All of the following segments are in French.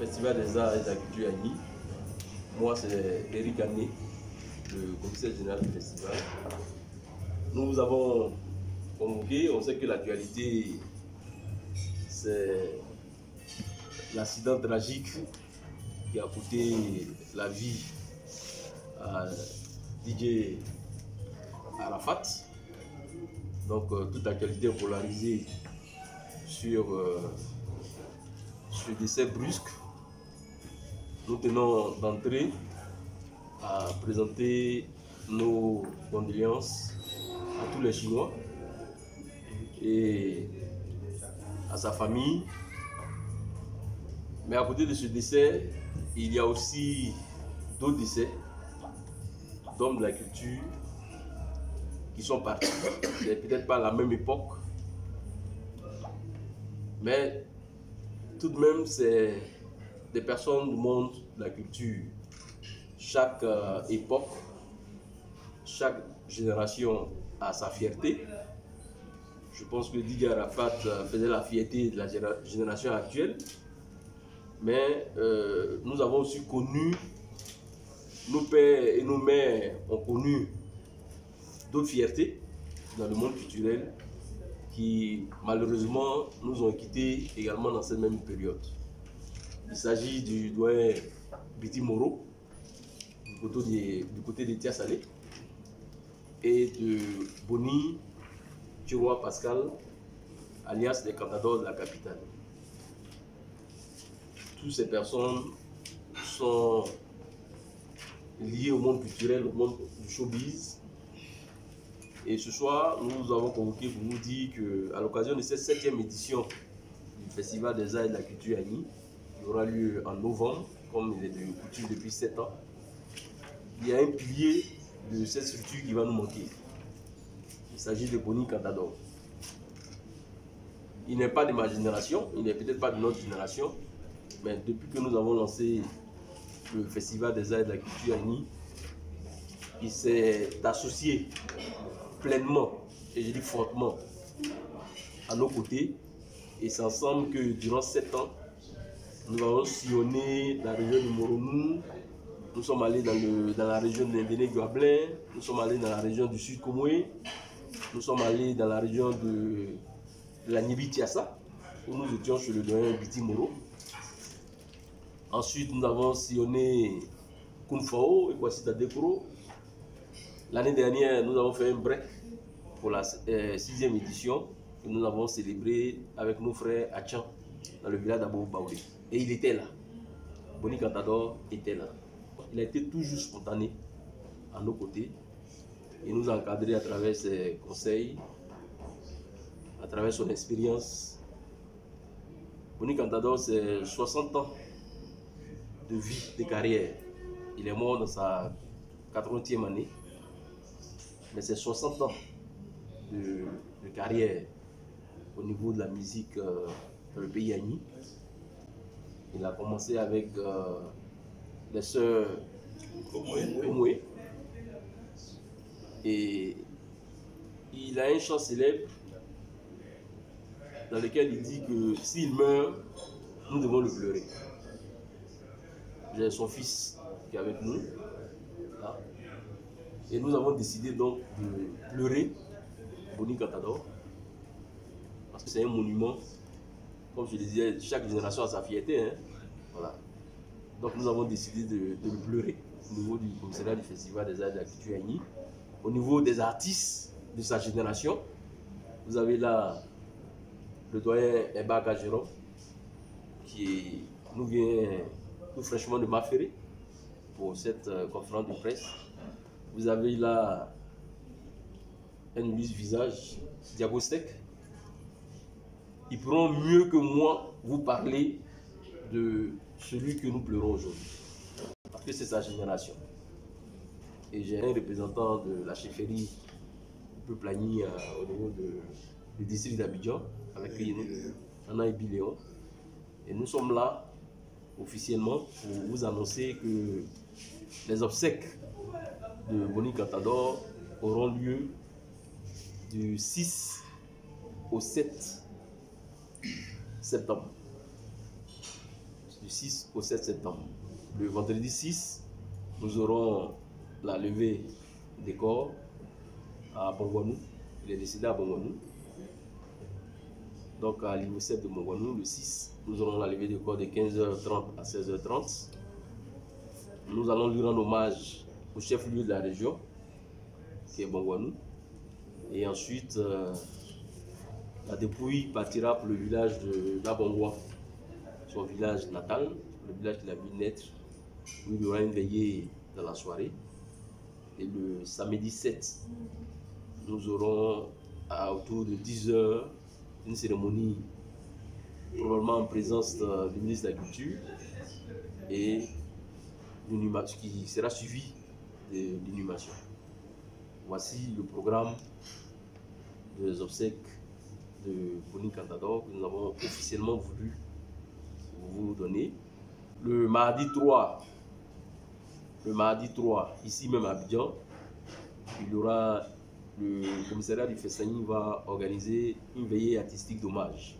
Festival des Arts et de la Culture à Nice. Moi, c'est Eric Ané, le commissaire général du festival. Nous vous avons convoqué, on sait que l'actualité, c'est l'accident tragique qui a coûté la vie à DJ Arafat. Donc, toute l'actualité est polarisée sur ce décès brusque. Nous tenons d'entrée à présenter nos condoléances à tous les Chinois et à sa famille. Mais à côté de ce décès, il y a aussi d'autres décès d'hommes de la culture qui sont partis. C'est peut-être pas à la même époque, mais tout de même, c'est des personnes du monde de la culture. Chaque époque, chaque génération a sa fierté. Je pense que Didier Arafat faisait la fierté de la génération actuelle. Mais nous avons aussi connu, nos pères et nos mères ont connu d'autres fiertés dans le monde culturel qui malheureusement nous ont quittés également dans cette même période. Il s'agit du doyen Biti Moro, du côté de Tia Salé, et de Boni Thiroua Pascal, alias les Cantadors de la capitale. Toutes ces personnes sont liées au monde culturel, au monde du showbiz. Et ce soir, nous nous avons convoqué pour vous dire qu'à l'occasion de cette 7e édition du Festival des Arts et de la Culture à Nice, qui aura lieu en novembre, comme il est de coutume depuis 7 ans, il y a un pilier de cette structure qui va nous manquer. Il s'agit de Boni Cantador. Il n'est pas de ma génération, il n'est peut-être pas de notre génération, mais depuis que nous avons lancé le Festival des Arts et de la Culture à Nice, il s'est associé pleinement, et je dis fortement, à nos côtés. Et c'est ensemble que durant 7 ans, nous avons sillonné la région de Moronou, nous sommes allés dans la région de Ndéné-Guablin, nous sommes allés dans la région du Sud Komoué, nous sommes allés dans la région de la Nibi-Tiassa, où nous étions chez le doyen Biti Moro. Ensuite, nous avons sillonné Kounfao et Kwasita Dekoro. L'année dernière, nous avons fait un break pour la 6e édition que nous avons célébré avec nos frères à Tchan, dans le village d'Abou Baoulé. Et il était là. Boni Cantador était là. Il a été toujours spontané à nos côtés. Il nous a encadrés à travers ses conseils, à travers son expérience. Boni Cantador, c'est 60 ans de vie, de carrière. Il est mort dans sa 80e année. Mais c'est 60 ans de carrière au niveau de la musique dans le pays Agni. Il a commencé avec les sœurs Omoué. Et il a un chant célèbre dans lequel il dit que s'il meurt, nous devons le pleurer. J'ai son fils qui est avec nous. Là. Et nous avons décidé donc de pleurer Boni Cantador. Parce que c'est un monument. Comme je le disais, chaque génération a sa fierté. Hein? Voilà. Donc nous avons décidé de le pleurer au niveau du commissariat du Festival des Arts et de la Culture à Nice. Au niveau des artistes de sa génération, vous avez là le doyen Eba Kajero qui nous vient tout fraîchement de Maféré pour cette conférence de presse. Vous avez là un illustre visage, Diagostek. Ils pourront mieux que moi vous parler de celui que nous pleurons aujourd'hui. Parce que c'est sa génération. Et j'ai un représentant de la chefferie du peuple Agni au niveau du district d'Abidjan, avec Anna Léon. Et nous sommes là officiellement pour vous annoncer que les obsèques de Boni Cantador auront lieu du 6 au 7 septembre. Du 6 au 7 septembre. Le vendredi 6, nous aurons la levée des corps à Bongouanou. Il est décédé à Bongouanou. Donc à l'IMOCEP de Bongouanou, le 6, nous aurons la levée des corps de 15h30 à 16h30. Nous allons lui rendre hommage au chef-lieu de la région, qui est Bongouanou. Et ensuite, la dépouille partira pour le village de Nabongoua, son village natal, le village qu'il a vu naître, où il y aura une veillée dans la soirée. Et le samedi 7, nous aurons autour de 10h une cérémonie probablement en présence du ministre de la Culture et qui sera suivi de l'inhumation. Voici le programme des obsèques de Boni Cantador que nous avons officiellement voulu vous donner. Le mardi 3, ici même à Abidjan, il y aura le commissariat du Festani va organiser une veillée artistique d'hommage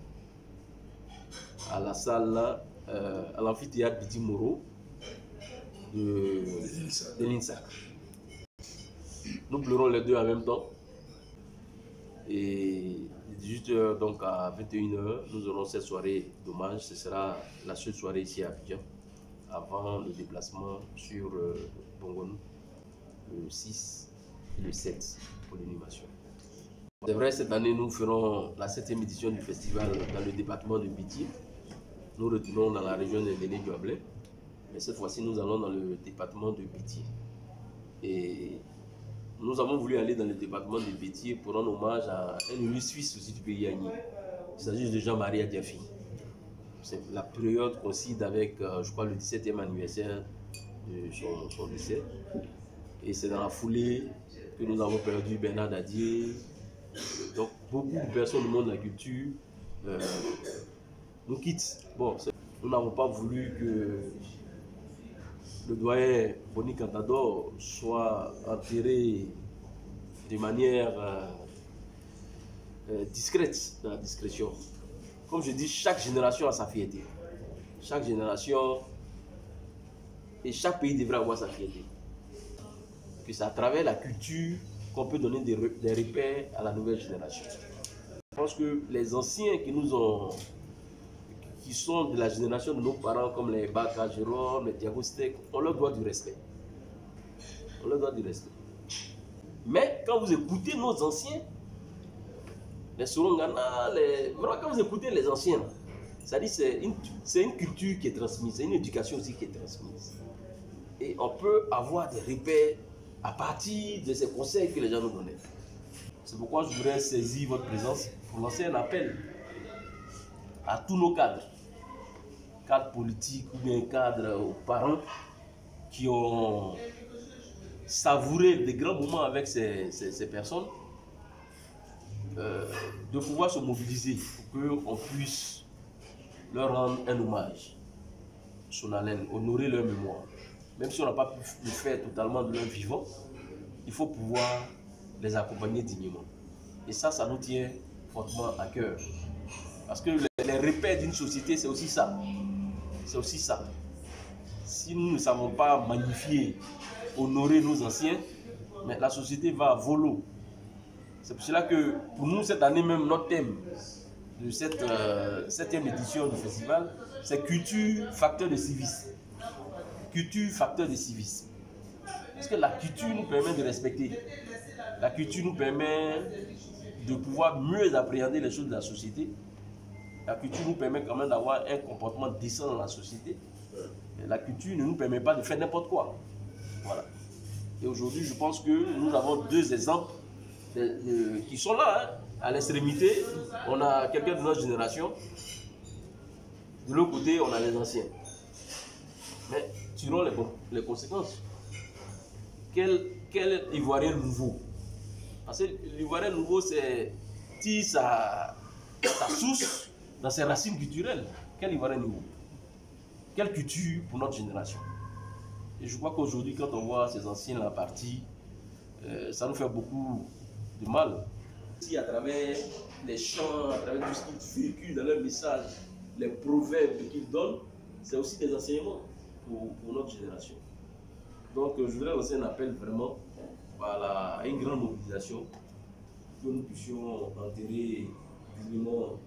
à la salle, à l'amphithéâtre Biti Moro de l'INSAC. Nous pleurons les deux en même temps. Et 18h, donc à 21h, nous aurons cette soirée d'hommage. Ce sera la seule soirée ici à Abidjan avant le déplacement sur Bongouanou le 6 et le 7 pour l'inhumation. C'est vrai, cette année, nous ferons la 7e édition du festival dans le département de Biti. Nous retournons dans la région de Béné-Douablé, mais cette fois-ci, nous allons dans le département de Biti. Et nous avons voulu aller dans le département de Bétier pour rendre hommage à un élu suisse aussi du pays Agni. Il s'agit de Jean-Marie Adiafi. La période coïncide avec, je crois, le 17e anniversaire de son décès. Et c'est dans la foulée que nous avons perdu Bernard Dadier. Donc, beaucoup de personnes du monde de la culture nous quittent. Bon, nous n'avons pas voulu que le doyen Boni Cantador soit enterré de manière discrète, dans la discrétion. Comme je dis, chaque génération a sa fierté. Chaque génération et chaque pays devrait avoir sa fierté. Que c'est à travers la culture qu'on peut donner des repères à la nouvelle génération. Je pense que les anciens qui sont de la génération de nos parents, comme les Baka Jérôme, les Thiago Stek, on leur doit du respect. On leur doit du respect. Mais quand vous écoutez nos anciens, les Sorongana, quand vous écoutez les anciens, c'est-à-dire c'est une culture qui est transmise, c'est une éducation aussi qui est transmise. Et on peut avoir des repères à partir de ces conseils que les gens nous donnaient. C'est pourquoi je voudrais saisir votre présence pour lancer un appel à tous nos cadres politiques ou bien cadres aux parents qui ont savouré des grands moments avec ces personnes, de pouvoir se mobiliser pour qu'on puisse leur rendre un hommage solennel, honorer leur mémoire. Même si on n'a pas pu le faire totalement de leur vivant, il faut pouvoir les accompagner dignement. Et ça nous tient fortement à cœur. Parce que les repères d'une société, c'est aussi ça. C'est aussi ça. Si nous ne savons pas magnifier, honorer nos anciens, mais la société va à volo. C'est pour cela que pour nous, cette année même, notre thème de cette 7e édition du festival, c'est culture, facteur de civisme. Culture, facteur de civisme. Parce que la culture nous permet de respecter. La culture nous permet de pouvoir mieux appréhender les choses de la société. La culture nous permet quand même d'avoir un comportement décent dans la société. Et la culture ne nous permet pas de faire n'importe quoi. Voilà. Et aujourd'hui, je pense que nous avons deux exemples qui sont là, hein, à l'extrémité. On a quelqu'un de notre génération. De l'autre côté, on a les anciens. Mais tirons les conséquences. Quel Ivoirien nouveau? Parce que l'Ivoirien nouveau, c'est tire sa source dans ses racines culturelles. Quel Ivoirien nouveau? Quelle culture pour notre génération? Et je crois qu'aujourd'hui, quand on voit ces anciens-là partis, ça nous fait beaucoup de mal. Si à travers les chants, à travers tout ce qu'ils véhiculent dans leur message, les proverbes qu'ils donnent, c'est aussi des enseignements pour notre génération. Donc, je voudrais lancer un appel vraiment à une grande mobilisation, que nous puissions enterrer dignement